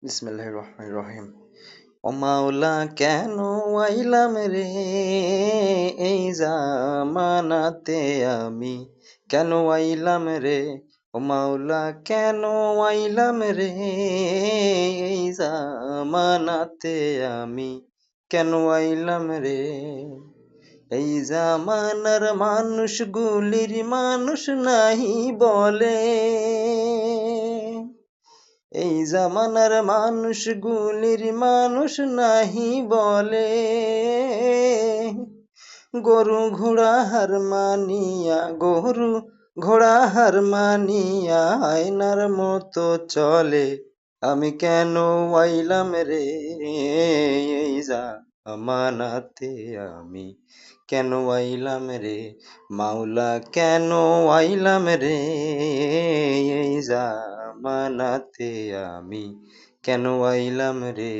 বিসমিল্লাহির রহমানির রহিম। ও মাওলা কেন আইলাম রে এই জামানাতে আমি, কেন আইলাম রে? ও মাওলা কেন আইলাম রে এই জামানাতে আমি, কেন আইলাম রে? এই জামানার মানুষগুলির মানুষ নাহি বলে, এই জামানার মানুষগুলির মানুষ নাহি বলে। গরু ঘোড়া হার মানিয়া, গরু ঘোড়া হার মানিয়া আয়নার মতো চলে। আমি কেন আইলাম রে এই জামানাতে আমি, কেন আইলাম রে? মাওলা কেন আইলাম রে এই জামানাতে আমি, কেন আইলাম রে?